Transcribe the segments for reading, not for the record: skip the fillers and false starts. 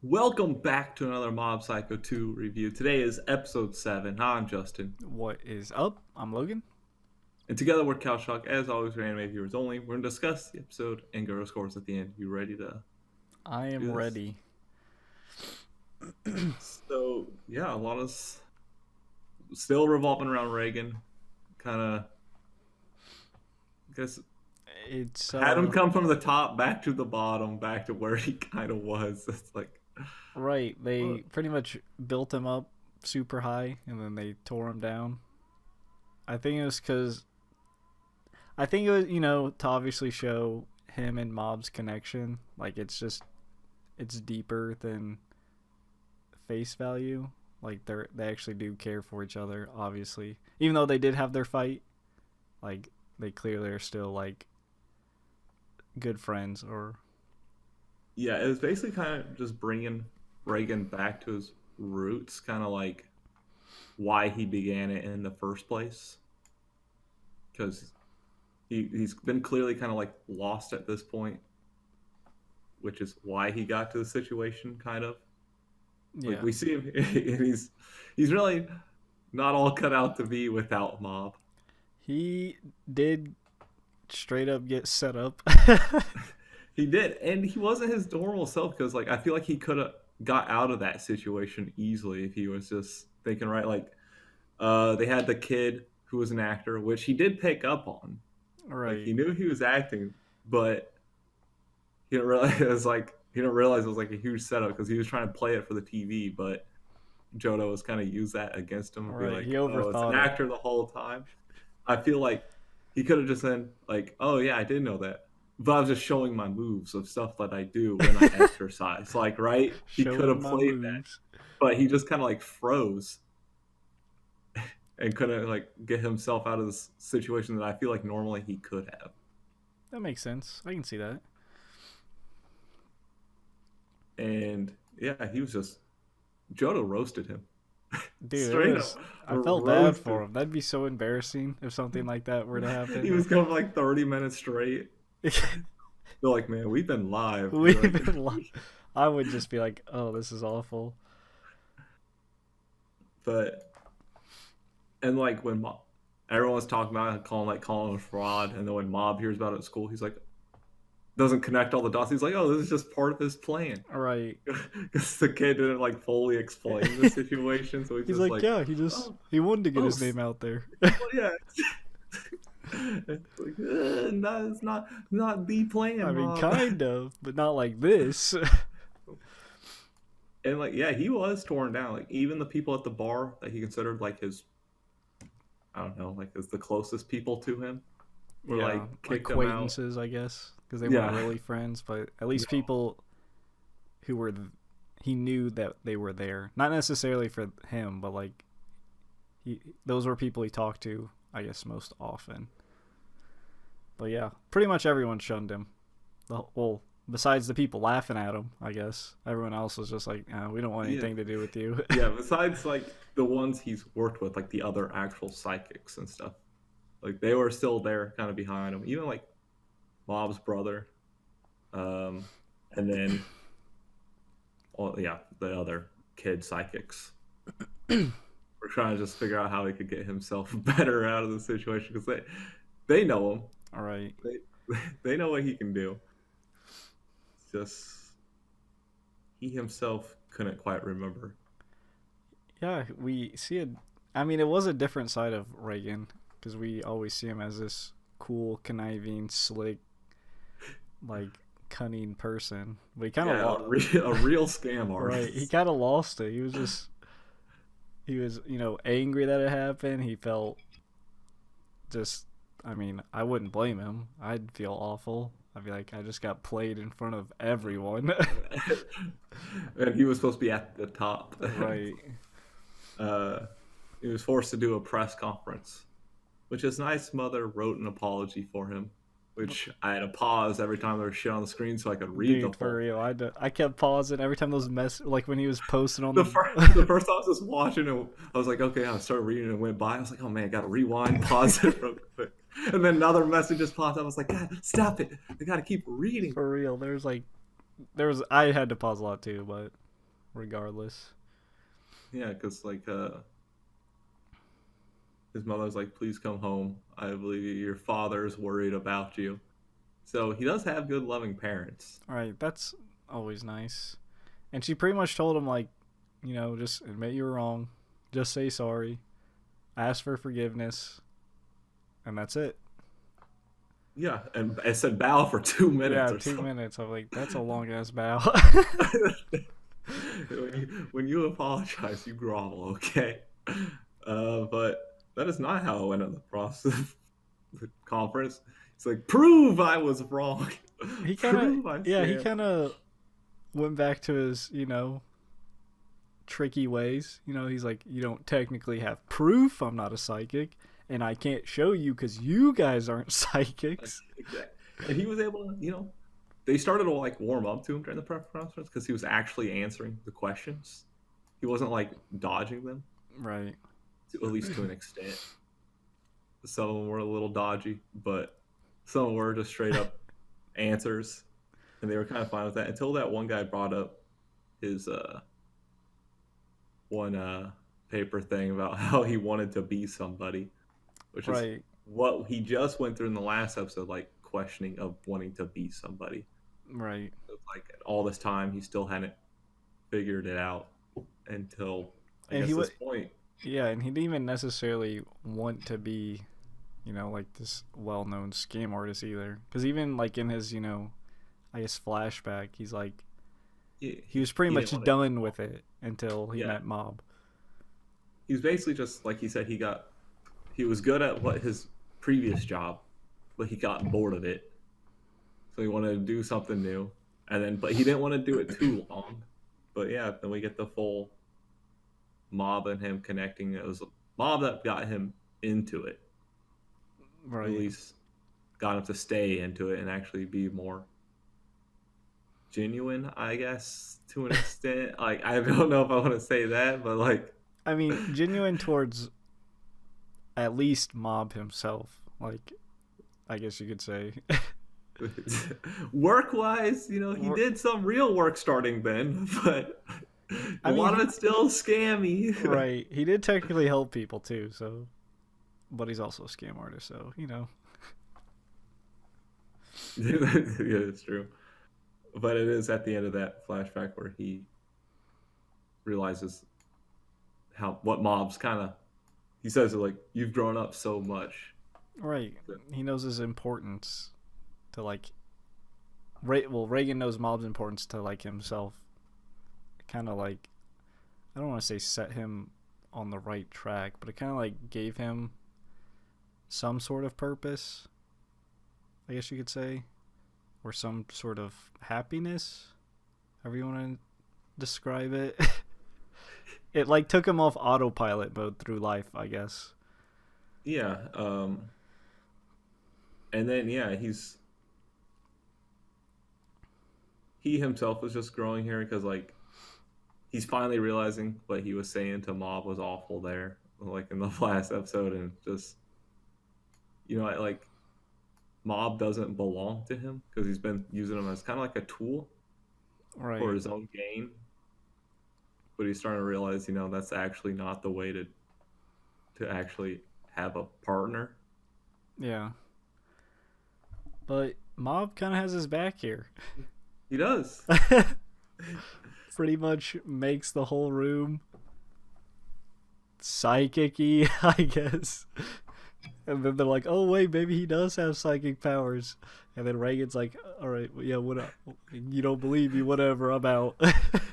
Welcome back to another Mob Psycho 2 review. Today is episode 7. Hi, I'm Justin. What is up? I'm Logan. And together we're Couch Talk. As always, for anime viewers only. We're going to discuss the episode and give our scores at the end. You ready to I am do this? ready. So, yeah, a lot of still revolving around Reagan. Kind of, I guess, It's had him come from the top back to the bottom, back to where he kind of was. It's like, right. They pretty much built him up super high and then they tore him down. I think it was because I think it was to obviously show him and Mob's connection. Like it's deeper than face value. Like they actually do care for each other. Obviously, even though they did have their fight, like they clearly are still like good friends or yeah, it was basically kind of just bringing Reagan back to his roots, kind of like why he began it in the first place. Because he's been clearly kind of like lost at this point, which is why he got to the situation. Kind of like yeah. we see him, and he's really not all cut out to be without Mob. He did straight up get set up. He did, and he wasn't his normal self because like I feel like he could have got out of that situation easily if he was just thinking right. Like they had the kid who was an actor, which he did pick up on. Like Right. he knew he was acting, but he didn't realize it was like a huge setup because he was trying to play it for the TV, but Jodo was kind of use that against him and be Right. He like, "Oh, it's an overthought it. actor the whole time." I feel like he could have just been like, "Oh yeah, I did know that," but I was just showing my moves of stuff that I do when I exercise. Like, right? He could Showing have my played that, moves. but he just kind of like froze and couldn't like get himself out of this situation that I feel like normally he could have. That makes sense. I can see that. And yeah, he was just Jodo roasted him. Dude, it Straight up was. I felt bad roasted. for him. That'd be so embarrassing if something like that were to He happen. was going for like 30 minutes straight. They're like, man, we've been live. We've Like, been. I would just be like, "Oh, this is awful." but and like when everyone's talking about it, calling him a fraud, and then when Mob hears about it at school, he's like, doesn't connect all the dots. He's like, oh, this is just part of his plan. All right. Because the kid didn't like fully explain the situation, so he's He's just like, like, yeah, oh, he wanted to get oh, his name out there. yeah. It's like, no, it's not the plan, I mean, Mob. kind of, but not like this. And like, yeah, he was torn down. Like even the people at the bar that he considered like his, I don't know, like as the closest people to him, were Yeah, like kicked him out. acquaintances, I guess, because they weren't Yeah, really friends, but at least no, people who were he knew that they were there. Not necessarily for him, but like those were people he talked to, I guess, most often. But yeah, pretty much everyone shunned him. Well, besides the people laughing at him, I guess everyone else was just like, we don't want yeah, anything to do with you. yeah. Besides like the ones he's worked with, like the other actual psychics and stuff, like they were still there, kind of behind him. Even like Bob's brother, um, and then, well, yeah, the other kid psychics. We're trying to just figure out how he could get himself better out of the situation because they know him. All right. They they know what he can do. It's just he himself couldn't quite remember. Yeah, we see it. I mean, it was a different side of Reagan because we always see him as this cool, conniving, slick, like cunning person. But he kind of Yeah, a real scam right. artist. He kind of lost it. He was angry that it happened. He felt just. I mean, I wouldn't blame him. I'd feel awful. I'd be like, I just got played in front of everyone. And he was supposed to be at the top. Right. uh, he was forced to do a press conference, which his nice mother wrote an apology for him, which I had to pause every time there was shit on the screen so I could read the Dude, for whole. real, I kept pausing every time those like when he was posting on The the. first, the first time I was just watching it, I was like, okay, I started reading and it went by. I was like, oh man, I gotta rewind, pause it real quick. And then another message just popped up. I was like, God, stop it. I gotta keep reading. For real, there was I had to pause a lot too, but regardless. Yeah, because like his mother's like, please come home. I believe your father's worried about you. So he does have good, loving parents. Right, that's always nice. And she pretty much told him, like, just admit you were wrong, just say sorry, ask for forgiveness, and that's it. Yeah, and I said bow for 2 minutes Yeah, or 2 minutes. I'm like, that's a long ass bow. something. When you apologize, you grovel, okay? But that is not how it went in the process of the conference. It's like, prove I was wrong. he kind of, Prove I yeah, he stand. kind of went back to his, tricky ways. He's like, you don't technically have proof I'm not a psychic, and I can't show you because you guys aren't psychics. Exactly. And he was able to, they started to like warm up to him during the press conference because he was actually answering the questions. He wasn't like dodging them, Right. at least to an extent. Some of them were a little dodgy, but some were just straight up answers, and they were kind of fine with that until that one guy brought up his one paper thing about how he wanted to be somebody, which is Right. what he just went through in the last episode, like questioning of wanting to be somebody. Right. It's like all this time he still hadn't figured it out until I And guess he this was, point. yeah, and he didn't even necessarily want to be, like this well-known scam artist either. Because even like in his, I guess flashback, he's like, he was pretty He much didn't want to. done with it until he Yeah, met Mob. he was basically just like he said. He was good at what his previous job, but he got bored of it, so he wanted to do something new. And then, but he didn't want to do it too long. But yeah, then we get the full Mob and him connecting. It was Mob that got him into it, or at Right. least got him to stay into it and actually be more genuine, I guess, to an extent. Like, I don't know if I want to say that, but like, I mean, genuine towards at least Mob himself. Like, I guess you could say. work wise, he did some real work starting then, but a I mean, lot of it's still scammy. right. He did technically help people too, so. But he's also a scam artist, so, Yeah, it's true. But it is at the end of that flashback where he realizes what Mob's kind of. He says it like, "You've grown up so much." Right. He knows his importance to, like. Well, REIGEN knows Mob's importance to, like, himself. Kind of, like. I don't want to say set him on the right track, but it kind of, like, gave him some sort of purpose, I guess you could say. Or some sort of happiness, however you want to describe it. It like took him off autopilot mode through life, I guess. Yeah. And then yeah, he himself was just growing here because like he's finally realizing what he was saying to Mob was awful there, like in the last episode, and just like Mob doesn't belong to him because he's been using him as kind of like a tool Right. for his own gain. But he's starting to realize, that's actually not the way to actually have a partner. Yeah. But Mob kind of has his back here. He does. Pretty much makes the whole room psychic-y, I guess. And then they're like, oh, wait, maybe he does have psychic powers. And then REIGEN's like, all right, yeah, you don't believe me, whatever, I'm out.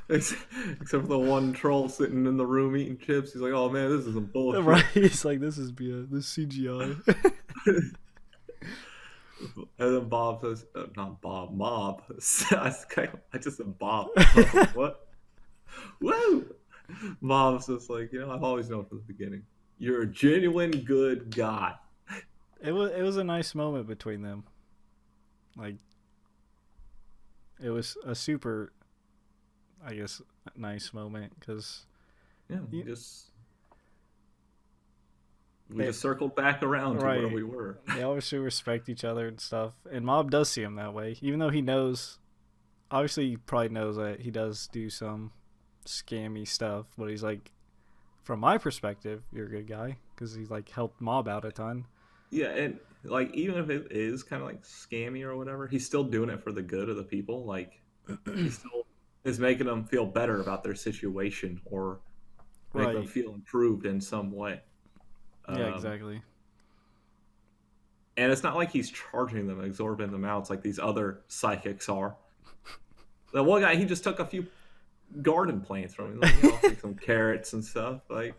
Except for the one troll sitting in the room eating chips. He's like, oh, man, this is some bullshit. Right, he's like, this is CGI. And then Bob says, not Bob, Mob. I just said Bob. What? Woo! Mom's just like, I've always known from the beginning. You're a genuine good guy. It was a nice moment between them. Like, it was a super, I guess, nice moment because yeah, we just circled back around to where we were. They obviously respect each other and stuff, and Mob does see him that way, even though he knows. Obviously, he probably knows that he does do some scammy stuff, but he's like, from my perspective, you're a good guy because he's like helped Mob out a ton. Yeah, and like even if it is kind of like scammy or whatever, he's still doing it for the good of the people. Like he still is making them feel better about their situation or make them Right. feel improved in some way. Yeah, Um, exactly. and it's not like he's charging them exorbitant amounts like these other psychics are. The one guy, he just took a few garden plants from me, like, like some carrots and stuff. Like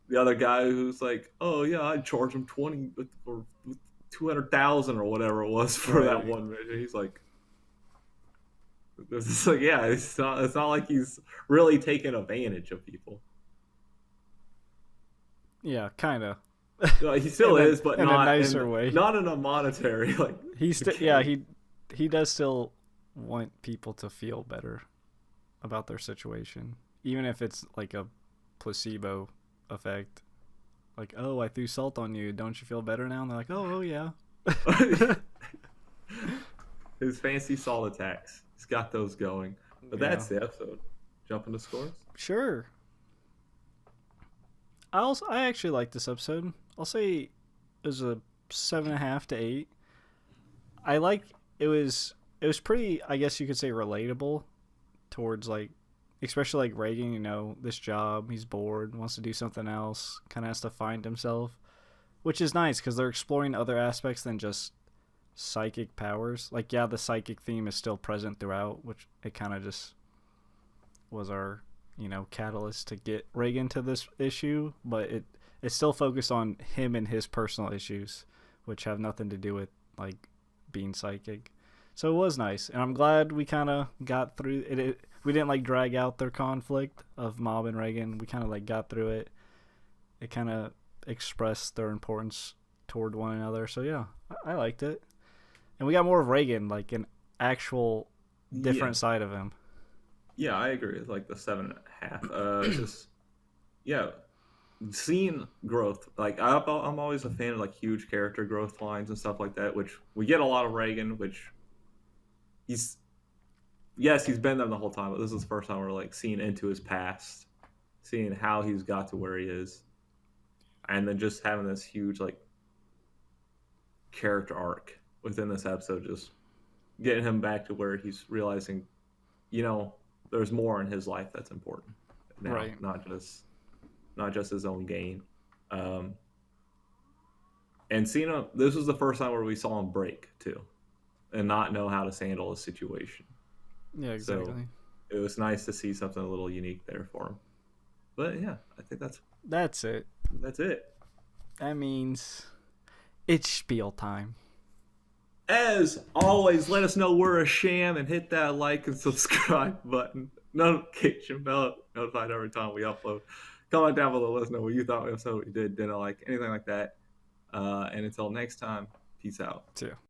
the other guy who's like, oh yeah, I'd charge him 20 or 200,000 or whatever it was for that Right. one mission. He's like, it's like, yeah, it's not like he's really taking advantage of people. Yeah, kind of. He still is, but In a not nicer way. not in a monetary like. Yeah, he does still want people to feel better about their situation, even if it's like a placebo effect. Like, oh, I threw salt on you. Don't you feel better now? And they're like, oh yeah. His fancy salt attacks. He's got those going. But Yeah. that's the episode. Jumping to scores. Sure. I actually like this episode. I'll say it was a 7.5 to 8. I like it was pretty, I guess you could say, relatable towards like, especially like Reagan. You know, this job, he's bored, wants to do something else, kind of has to find himself, which is nice because they're exploring other aspects than just psychic powers. Like, yeah, the psychic theme is still present throughout, which it kind of just was our, catalyst to get Reagan to this issue, but it's still focused on him and his personal issues, which have nothing to do with like being psychic. So it was nice, and I'm glad we kind of got through it. We didn't like drag out their conflict of Mob and Reagan. We kind of like got through it. It kind of expressed their importance toward one another. So yeah, I liked it, and we got more of Reagan, like an actual Yeah. different side of him. Yeah, I agree. It's like the 7.5. It's just, yeah, seeing growth. Like I'm always a fan of like huge character growth lines and stuff like that, which we get a lot of Reagan, which he's, yes, he's been there the whole time, but this is the first time we're like seeing into his past, seeing how he's got to where he is, and then just having this huge like character arc within this episode, just getting him back to where he's realizing, there's more in his life that's important now, Right. not just his own gain. Um, and seeing him, this was the first time where we saw him break too, and not know how to handle a situation. Yeah, So exactly. it was nice to see something a little unique there for him. But yeah, I think That's it. that's it. That means it's spiel time. As always, let us know we're a sham and hit that like and subscribe button. Notification bell notified every time we upload. Comment down below, let us know what you thought of the episode, what you didn't like, anything like that. And until next time, peace out. See ya.